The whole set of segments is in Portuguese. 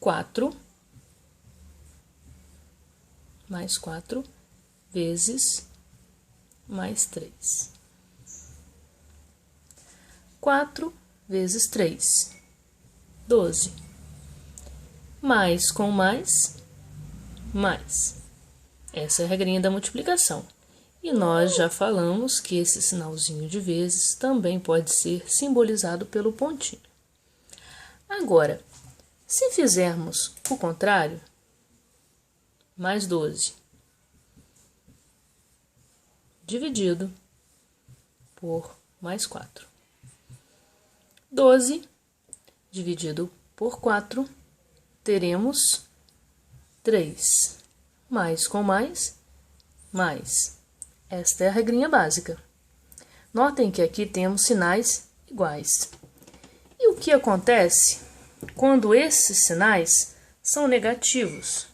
4 mais 4 vezes mais 3. 4 vezes 3, 12. Mais com mais, mais. Essa é a regrinha da multiplicação. E nós já falamos que esse sinalzinho de vezes também pode ser simbolizado pelo pontinho. Agora, se fizermos o contrário, mais 12 dividido por mais 4. 12 dividido por 4, teremos 3. Mais com mais, mais. Esta é a regrinha básica. Notem que aqui temos sinais iguais. E o que acontece quando esses sinais são negativos?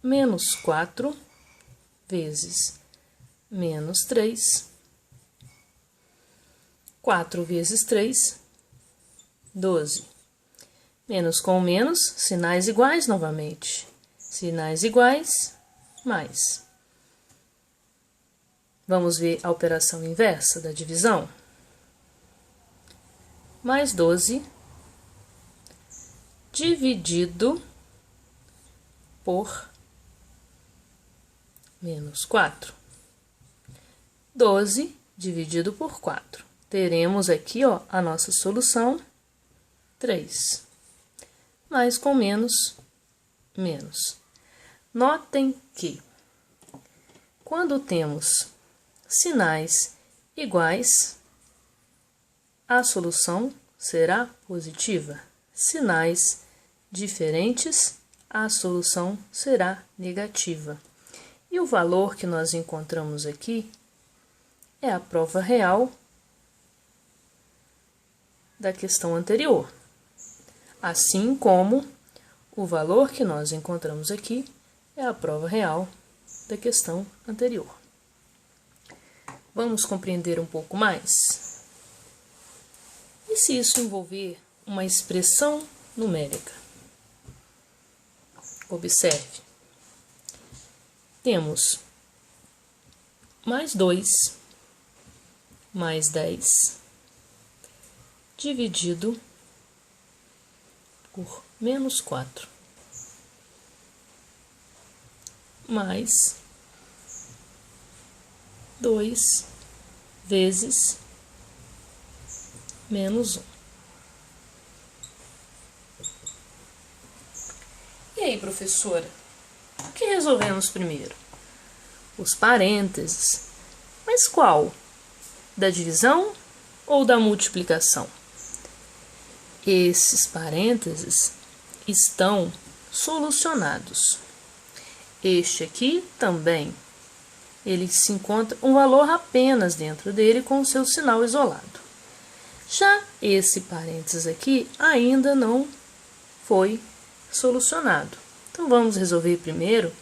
Menos 4 vezes menos 3. 4 vezes 3, 12. Menos com menos, sinais iguais novamente. Sinais iguais, mais. Vamos ver a operação inversa da divisão? Mais 12 dividido por menos 4. 12 dividido por 4. Teremos aqui, ó, a nossa solução, 3. Mais com menos, menos. Notem que, quando temos sinais iguais, a solução será positiva. Sinais diferentes, a solução será negativa. E o valor que nós encontramos aqui é a prova real da questão anterior, assim como o valor que nós encontramos aqui é a prova real da questão anterior. Vamos compreender um pouco mais? E se isso envolver uma expressão numérica? Observe. Temos mais 2 mais 10 dividido por menos 4, mais 2 vezes menos 1. E aí, professora, o que resolvemos primeiro? Os parênteses. Mas qual? Da divisão ou da multiplicação? Esses parênteses estão solucionados. Este aqui também. Ele se encontra um valor apenas dentro dele com o seu sinal isolado. Já esse parênteses aqui ainda não foi solucionado. Então, vamos resolver primeiro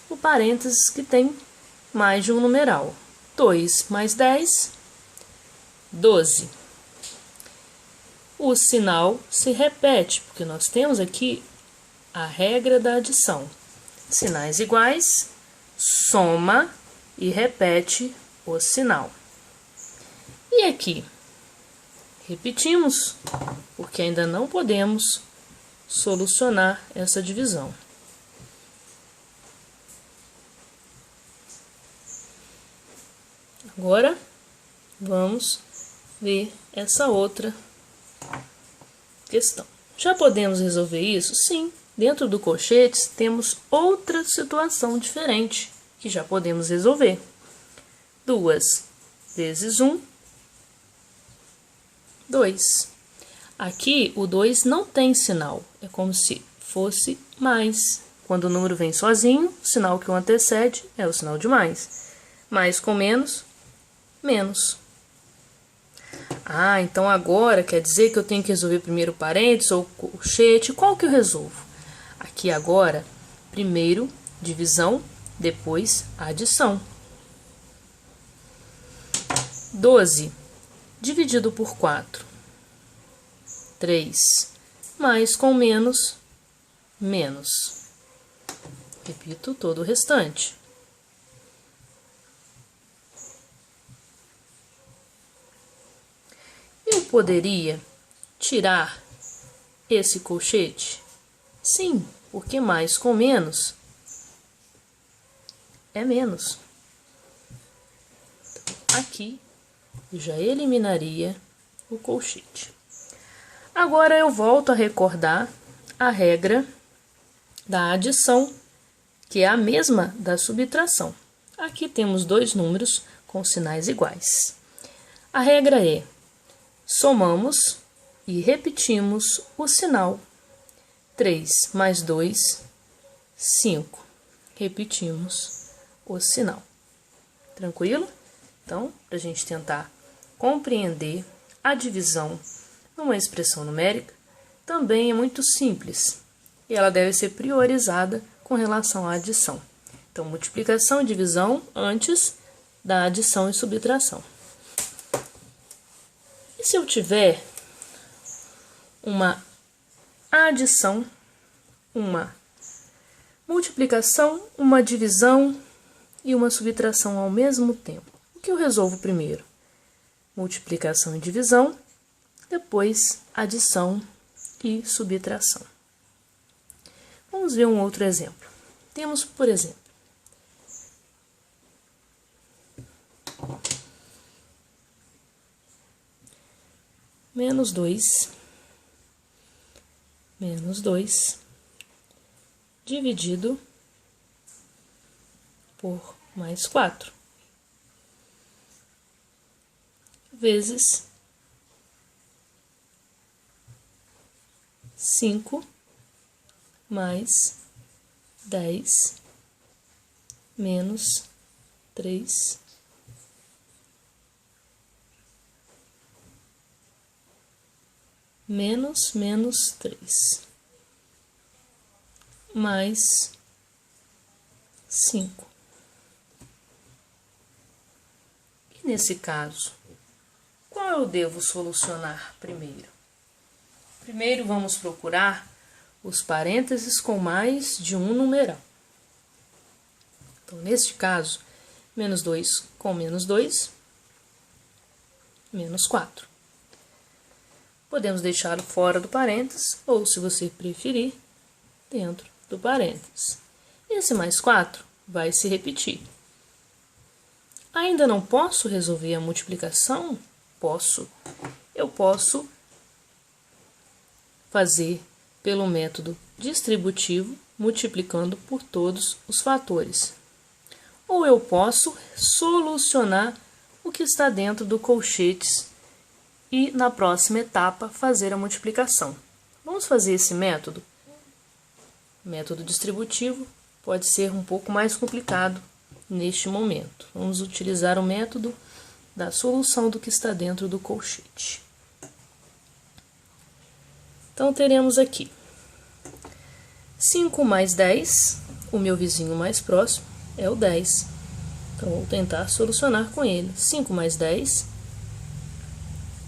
o parênteses que tem mais de um numeral. 2 mais 10, 12. O sinal se repete, porque nós temos aqui a regra da adição. Sinais iguais, soma e repete o sinal. E aqui? Repetimos, porque ainda não podemos solucionar essa divisão. Agora, vamos ver essa outra questão. Já podemos resolver isso? Sim. Dentro do colchetes, temos outra situação diferente que já podemos resolver. 2 vezes 1, 2. Aqui, o 2 não tem sinal. É como se fosse mais. Quando o número vem sozinho, o sinal que o antecede é o sinal de mais. Mais com menos, menos. Ah, então agora quer dizer que eu tenho que resolver primeiro o parênteses ou o colchete. Qual que eu resolvo? Aqui agora, primeiro divisão, depois adição. 12 dividido por 4. 3 mais com menos, menos. Repito todo o restante. Eu poderia tirar esse colchete? Sim, porque mais com menos é menos. Então, aqui eu já eliminaria o colchete. Agora eu volto a recordar a regra da adição, que é a mesma da subtração. Aqui temos dois números com sinais iguais. A regra é: somamos e repetimos o sinal. 3 mais 2, 5. Repetimos o sinal. Tranquilo? Então, para a gente tentar compreender a divisão numa expressão numérica, também é muito simples e ela deve ser priorizada com relação à adição. Então, multiplicação e divisão antes da adição e subtração. E se eu tiver uma adição, uma multiplicação, uma divisão e uma subtração ao mesmo tempo? O que eu resolvo primeiro? Multiplicação e divisão, depois adição e subtração. Vamos ver um outro exemplo. Temos, por exemplo, menos 2 dividido por mais 4 vezes 5 mais 10 menos 3 menos 3 mais 5. E nesse caso, qual eu devo solucionar primeiro? Primeiro vamos procurar os parênteses com mais de um numeral. Então, neste caso, menos 2 com menos 2, menos 4. Podemos deixá-lo fora do parênteses, ou, se você preferir, dentro do parênteses. Esse mais 4 vai se repetir. Ainda não posso resolver a multiplicação? Posso. Eu posso fazer pelo método distributivo, multiplicando por todos os fatores. Ou eu posso solucionar o que está dentro do colchetes e, na próxima etapa, fazer a multiplicação. Vamos fazer esse método? O método distributivo pode ser um pouco mais complicado neste momento. Vamos utilizar o método da solução do que está dentro do colchete. Então, teremos aqui 5 mais 10, o meu vizinho mais próximo é o 10. Então, vou tentar solucionar com ele. 5 mais 10,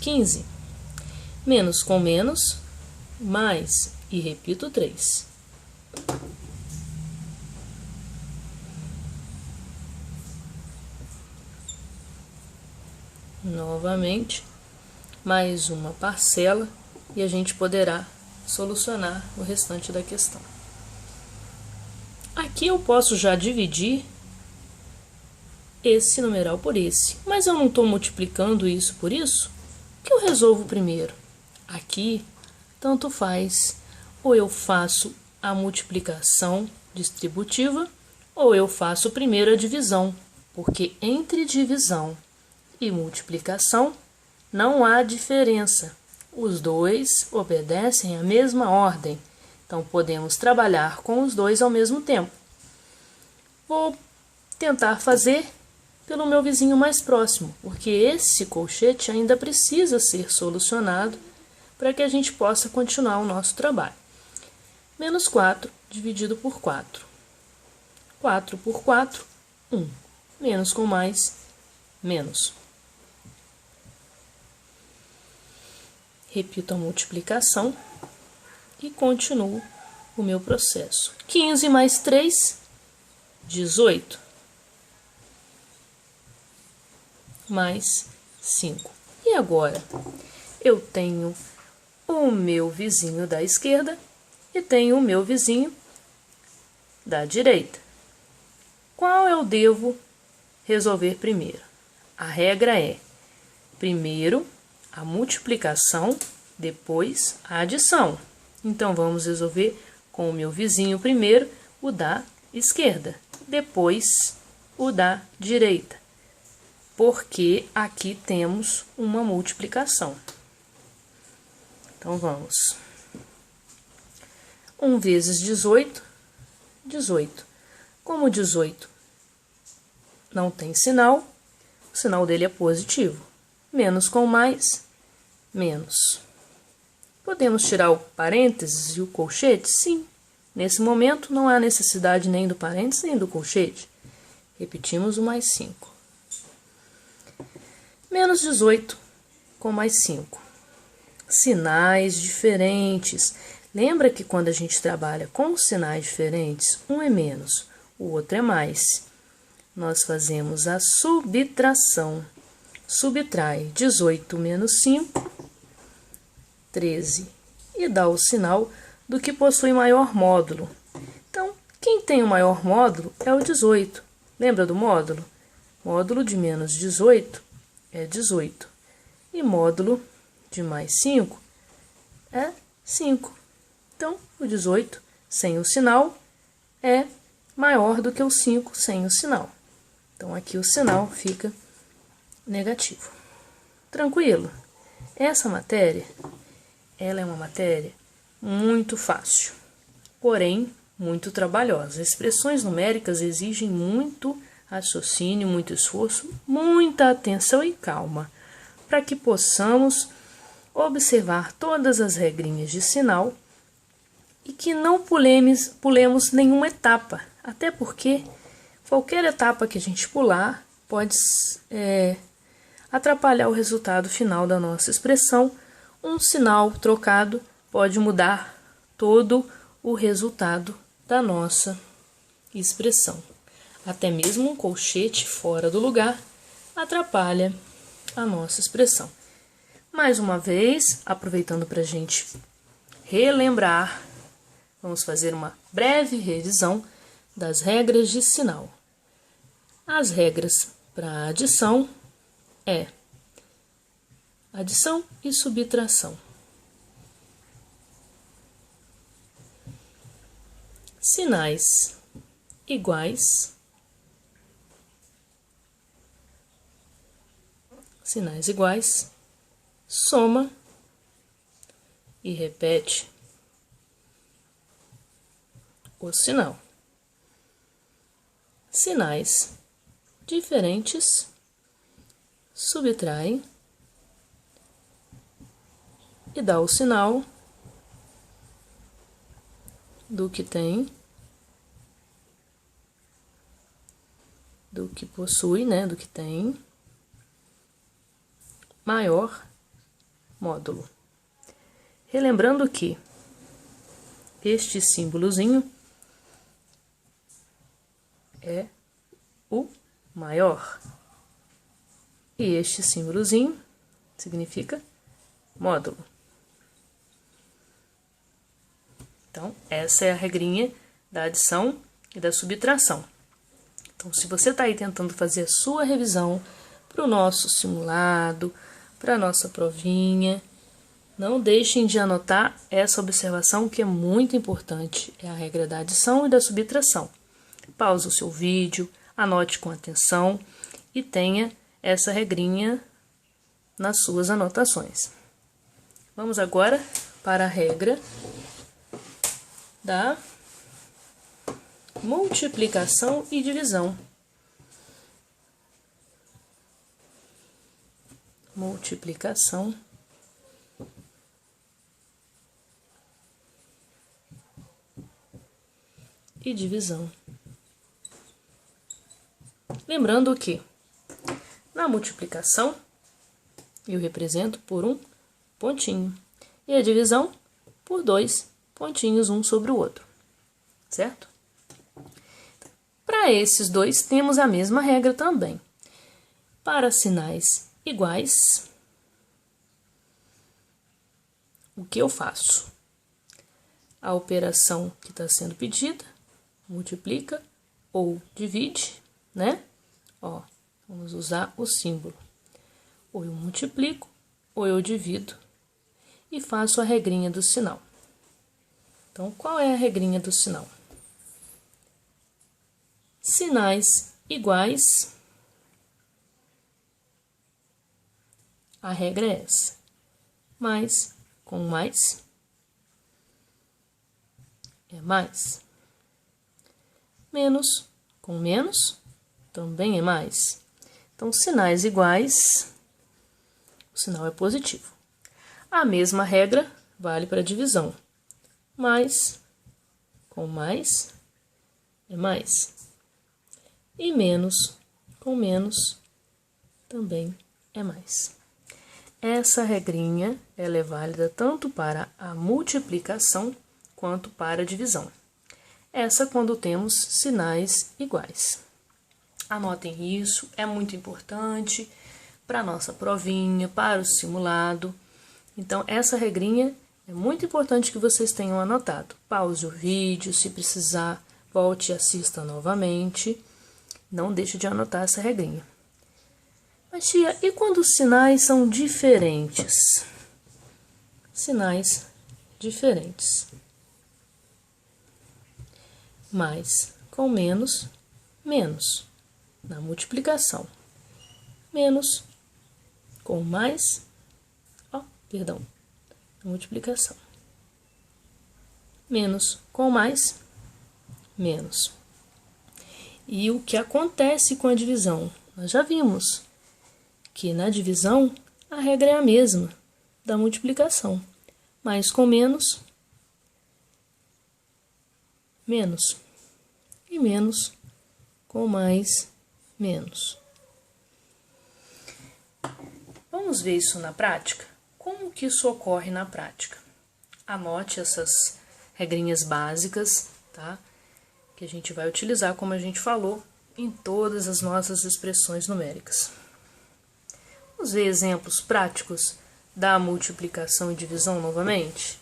15. Menos com menos, mais, e repito, 3. Novamente, mais uma parcela e a gente poderá solucionar o restante da questão. Aqui eu posso já dividir esse numeral por esse, mas eu não estou multiplicando isso por isso. O que eu resolvo primeiro? Aqui, tanto faz, ou eu faço a multiplicação distributiva, ou eu faço primeiro a divisão, porque entre divisão e multiplicação não há diferença. Os dois obedecem à mesma ordem, então podemos trabalhar com os dois ao mesmo tempo. Vou tentar fazer pelo meu vizinho mais próximo, porque esse colchete ainda precisa ser solucionado para que a gente possa continuar o nosso trabalho. Menos 4 dividido por 4. 4 por 4, 1. Menos com mais, menos. Repito a multiplicação. e continuo o meu processo. 15 mais 3, 18. Mais 5. E agora, eu tenho o meu vizinho da esquerda e tenho o meu vizinho da direita. Qual eu devo resolver primeiro? A regra é, primeiro a multiplicação, depois a adição. Então, vamos resolver com o meu vizinho primeiro, o da esquerda, depois o da direita, porque aqui temos uma multiplicação. Então, vamos. 1 vezes 18, 18. Como 18 não tem sinal, o sinal dele é positivo. Menos com mais, menos. Podemos tirar o parênteses e o colchete? Sim. Nesse momento, não há necessidade nem do parênteses nem do colchete. Repetimos o mais 5. Menos 18 com mais 5. Sinais diferentes. Lembra que quando a gente trabalha com sinais diferentes, um é menos, o outro é mais. Nós fazemos a subtração. Subtrai 18 menos 5, 13. E dá o sinal do que possui maior módulo. Então, quem tem o maior módulo é o 18. Lembra do módulo? Módulo de menos 18 é 18. E módulo de mais 5 é 5. Então, o 18 sem o sinal é maior do que o 5 sem o sinal. Então, aqui o sinal fica negativo. Tranquilo? Essa matéria, ela é uma matéria muito fácil, porém muito trabalhosa. Expressões numéricas exigem muito raciocínio, muito esforço, muita atenção e calma, para que possamos observar todas as regrinhas de sinal e que não pulemos nenhuma etapa, até porque qualquer etapa que a gente pular pode atrapalhar o resultado final da nossa expressão. Um sinal trocado pode mudar todo o resultado da nossa expressão. Até mesmo um colchete fora do lugar atrapalha a nossa expressão. Mais uma vez, aproveitando para a gente relembrar, vamos fazer uma breve revisão das regras de sinal. As regras para adição é adição e subtração. Sinais iguais. Sinais iguais, soma e repete o sinal. Sinais diferentes, subtrai e dá o sinal do que tem, do que possui, né, do que tem maior módulo. Relembrando que este símbolozinho é o maior e este símbolozinho significa módulo. Então, essa é a regrinha da adição e da subtração. Então, se você está aí tentando fazer a sua revisão para o nosso simulado, para a nossa provinha, não deixem de anotar essa observação que é muito importante, é a regra da adição e da subtração. Pause o seu vídeo, anote com atenção e tenha essa regrinha nas suas anotações. Vamos agora para a regra da multiplicação e divisão. Multiplicação e divisão. Lembrando que na multiplicação eu represento por um pontinho e a divisão por 2 pontinhos um sobre o outro, certo? Para esses dois, temos a mesma regra também. Para sinais iguais, o que eu faço? A operação que está sendo pedida, multiplica ou divide, né? Ó, vamos usar o símbolo. Ou eu multiplico, ou eu divido, e faço a regrinha do sinal. Então, qual é a regrinha do sinal? Sinais iguais, a regra é essa. Mais com mais é mais. Menos com menos também é mais. Então, sinais iguais, o sinal é positivo. A mesma regra vale para divisão. Mais com mais é mais. E menos com menos também é mais. Essa regrinha ela é válida tanto para a multiplicação quanto para a divisão. Essa quando temos sinais iguais. Anotem isso, é muito importante para a nossa provinha, para o simulado. Então, essa regrinha é muito importante que vocês tenham anotado. Pause o vídeo, se precisar, volte e assista novamente. Não deixe de anotar essa regrinha. Mas, tia, e quando os sinais são diferentes? Sinais diferentes. Mais com menos, menos. Na multiplicação. Menos com mais, na multiplicação. Menos com mais, menos. E o que acontece com a divisão? Nós já vimos que na divisão a regra é a mesma da multiplicação. Mais com menos, menos. E menos com mais, menos. Vamos ver isso na prática? Como que isso ocorre na prática? Anote essas regrinhas básicas, tá? Que a gente vai utilizar, como a gente falou, em todas as nossas expressões numéricas. Vamos ver exemplos práticos da multiplicação e divisão novamente?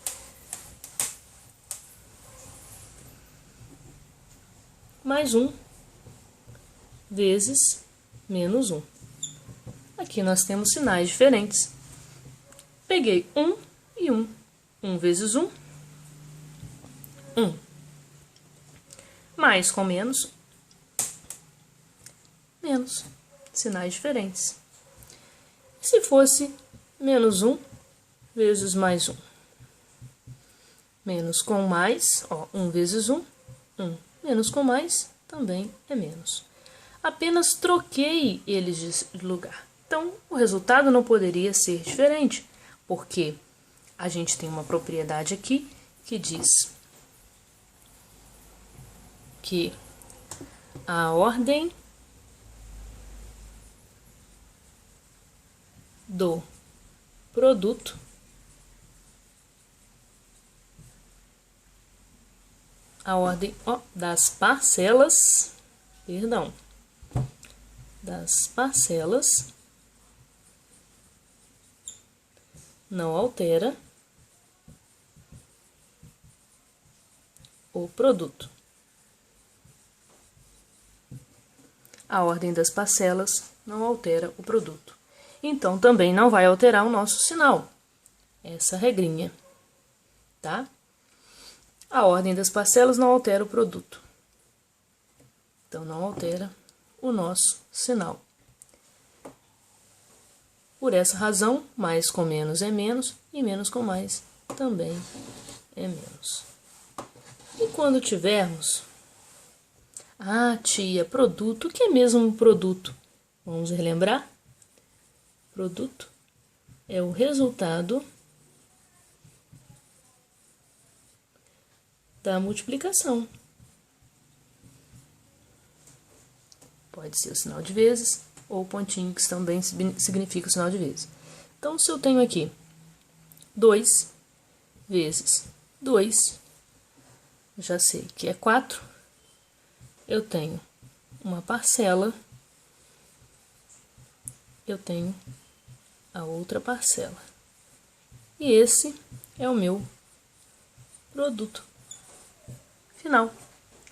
Mais 1 vezes menos 1. Aqui nós temos sinais diferentes. Peguei 1 e 1. 1 vezes 1, 1. Mais com menos, menos. Sinais diferentes. Se fosse menos 1 vezes mais 1. Menos com mais, 1 vezes 1, 1. Menos com mais também é menos. Apenas troquei eles de lugar. Então, o resultado não poderia ser diferente, porque a gente tem uma propriedade aqui que diz que a ordem do produto das parcelas, não altera o produto. A ordem das parcelas não altera o produto. Então, também não vai alterar o nosso sinal. Essa regrinha, tá? A ordem das parcelas não altera o produto. Então, não altera o nosso sinal. Por essa razão, mais com menos é menos e menos com mais também é menos. E quando tivermos... Ah, tia, produto. O que é mesmo um produto? Vamos relembrar? Produto é o resultado da multiplicação. Pode ser o sinal de vezes ou o pontinho, que também significa o sinal de vezes. Então, se eu tenho aqui 2 vezes 2 já sei que é 4, eu tenho uma parcela, eu tenho a outra parcela. E esse é o meu produto final,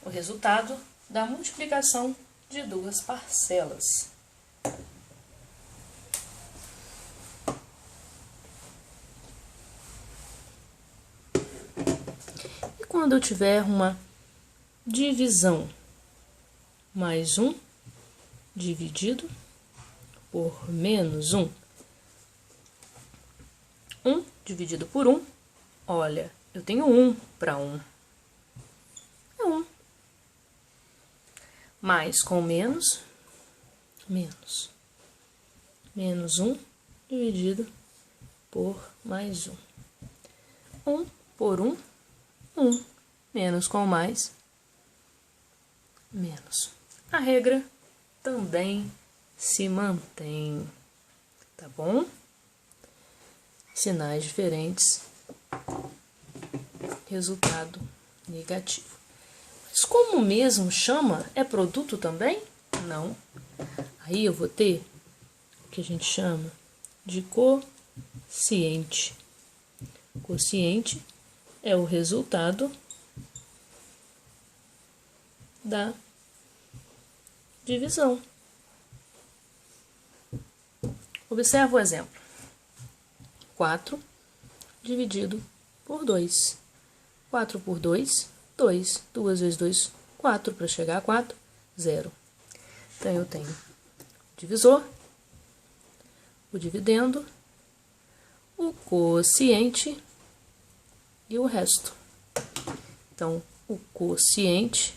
o resultado da multiplicação de duas parcelas. E quando eu tiver uma divisão, mais 1 dividido por menos 1, 1 dividido por 1, olha, eu tenho 1 para 1. É 1. Mais com menos, menos. Menos 1 dividido por mais 1. 1 por 1, 1. Menos com mais, menos. A regra também se mantém, tá bom? Sinais diferentes, resultado negativo. Mas como mesmo chama, é produto também? Não. Aí eu vou ter o que a gente chama de quociente. Quociente é o resultado da divisão. Observa o exemplo. 4 dividido por 2. 4 por 2, 2. 2 vezes 2, 4. Para chegar a 4, 0. Então, eu tenho o divisor, o dividendo, o quociente e o resto. Então, o quociente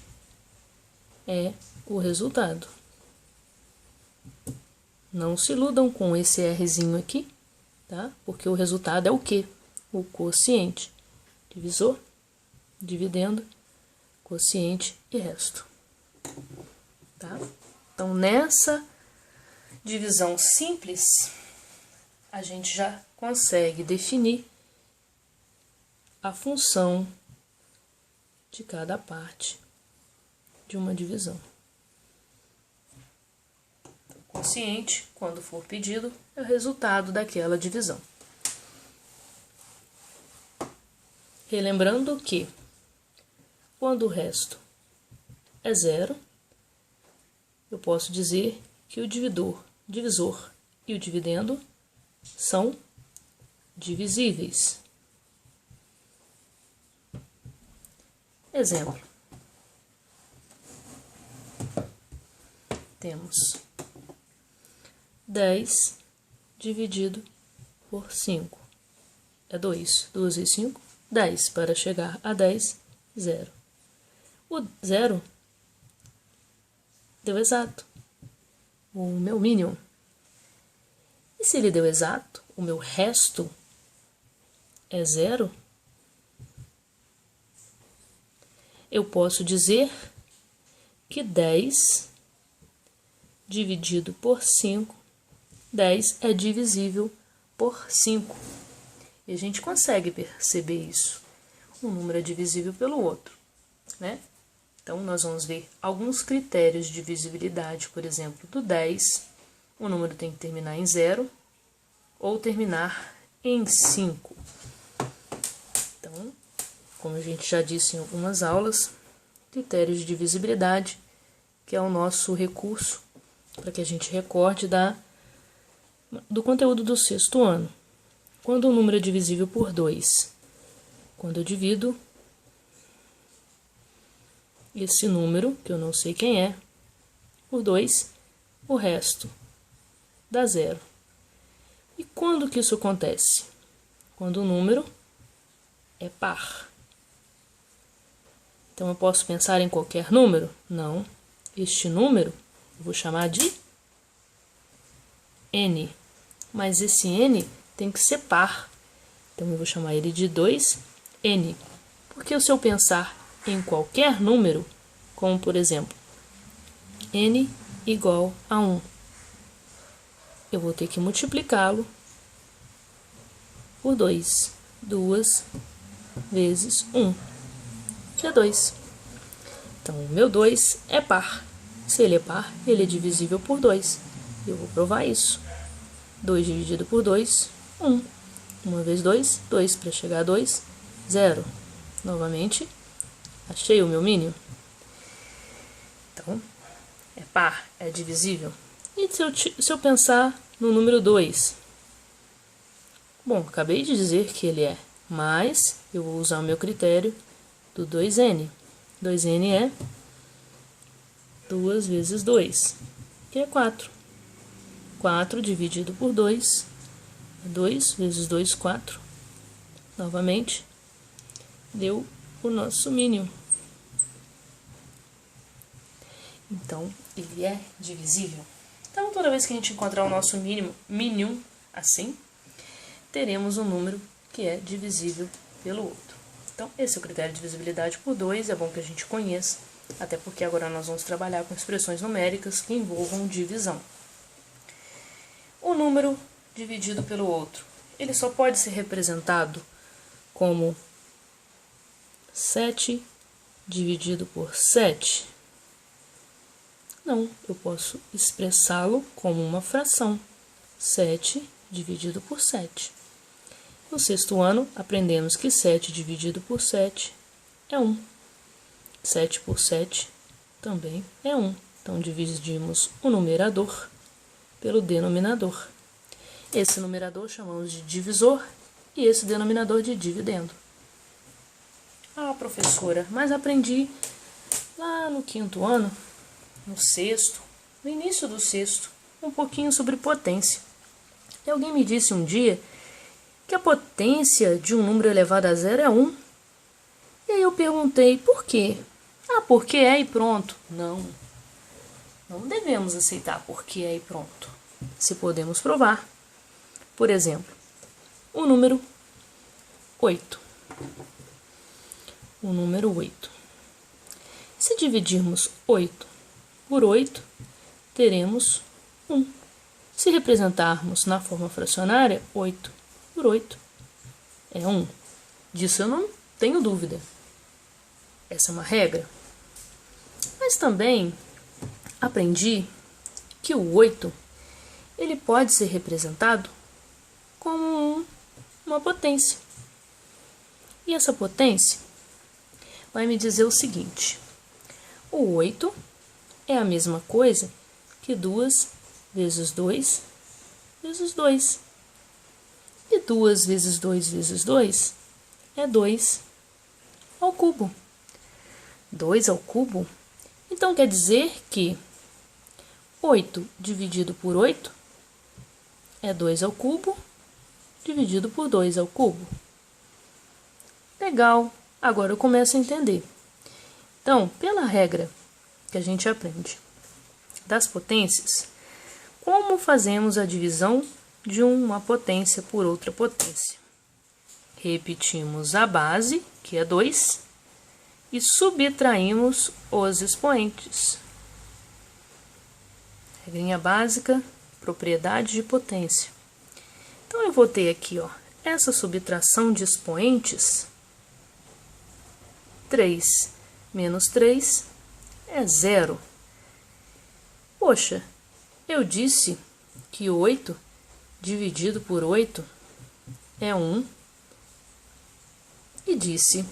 é o resultado. Não se iludam com esse Rzinho aqui, tá? Porque o resultado é o quê? O quociente. Divisor, dividendo, quociente e resto. Tá? Então, nessa divisão simples, a gente já consegue definir a função de cada parte de uma divisão. O quociente, quando for pedido, é o resultado daquela divisão. Relembrando que, quando o resto é 0, eu posso dizer que o divisor e o dividendo são divisíveis. Exemplo. Temos 10 dividido por 5. É 2. 2 vezes 5, 10. Para chegar a 10, 0. O 0 deu exato. O meu mínimo. E se ele deu exato, o meu resto é 0, eu posso dizer que 10 dividido por 5, 10 é divisível por 5. E a gente consegue perceber isso. Um número é divisível pelo outro, né? Então, nós vamos ver alguns critérios de divisibilidade. Por exemplo, do 10, o número tem que terminar em 0 ou terminar em 5. Então, como a gente já disse em algumas aulas, critérios de divisibilidade, que é o nosso recurso para que a gente recorde do conteúdo do 6º ano. Quando o número é divisível por 2, quando eu divido esse número, que eu não sei quem é, por 2, o resto dá 0. E quando que isso acontece? Quando o número é par. Então, eu posso pensar em qualquer número? Não. Este número eu vou chamar de n. Mas esse n tem que ser par. Então, eu vou chamar ele de 2n. Porque se eu pensar em qualquer número, como por exemplo, n igual a 1, eu vou ter que multiplicá-lo por 2. 2 vezes 1. que é 2. Então, o meu 2 é par. Se ele é par, ele é divisível por 2. Eu vou provar isso. 2 dividido por 2, 1. 1 vezes 2, 2. Para chegar a 2, 0. Novamente, achei o meu mínimo. Então, é par, é divisível. E se eu pensar no número 2? Bom, acabei de dizer que ele é, mas eu vou usar o meu critério do 2n. 2n é 2 vezes 2, que é 4. 4 dividido por 2, 2 vezes 2, 4. Novamente, deu o nosso mínimo. Então, ele é divisível. Então, toda vez que a gente encontrar o nosso mínimo assim, teremos um número que é divisível pelo outro. Então, esse é o critério de divisibilidade por 2, é bom que a gente conheça, até porque agora nós vamos trabalhar com expressões numéricas que envolvam divisão. O número dividido pelo outro, ele só pode ser representado como 7 dividido por 7? Não, eu posso expressá-lo como uma fração. 7 dividido por 7. No sexto ano, aprendemos que 7 dividido por 7 é 1. 7 por 7 também é 1. Então, dividimos o numerador pelo denominador. Esse numerador chamamos de divisor e esse denominador de dividendo. Ah, professora, mas aprendi lá no quinto ano, no sexto, no início do sexto, um pouquinho sobre potência. E alguém me disse um dia que a potência de um número elevado a 0 é 1. E aí eu perguntei, por quê? Ah, porque é e pronto. Não devemos aceitar porque é e pronto. Se podemos provar. Por exemplo, o número 8. O número 8. Se dividirmos 8 por 8, teremos 1. Se representarmos na forma fracionária, 8 por 8 é 1. Disso eu não tenho dúvida. Essa é uma regra. Mas também aprendi que o 8 ele pode ser representado como uma potência. E essa potência vai me dizer o seguinte: o 8 é a mesma coisa que 2 vezes 2 vezes 2. E 2 vezes 2 vezes 2 é 2 ao cubo. 2 ao cubo, então quer dizer que 8 dividido por 8 é 2 ao cubo dividido por 2 ao cubo. Legal, agora eu começo a entender. Então, pela regra que a gente aprende das potências, como fazemos a divisão de uma potência por outra potência? Repetimos a base, que é 2, e subtraímos os expoentes. Regrinha básica, propriedade de potência. Então, eu vou ter aqui, essa subtração de expoentes. 3 menos 3 é 0. Poxa, eu disse que 8 dividido por 8 é 1. E disse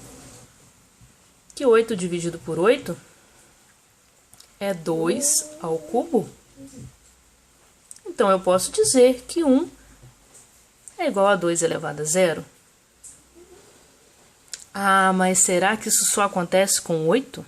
que 8 dividido por 8 é 2 ao cubo. Então, eu posso dizer que 1 é igual a 2 elevado a 0. Ah, mas será que isso só acontece com 8?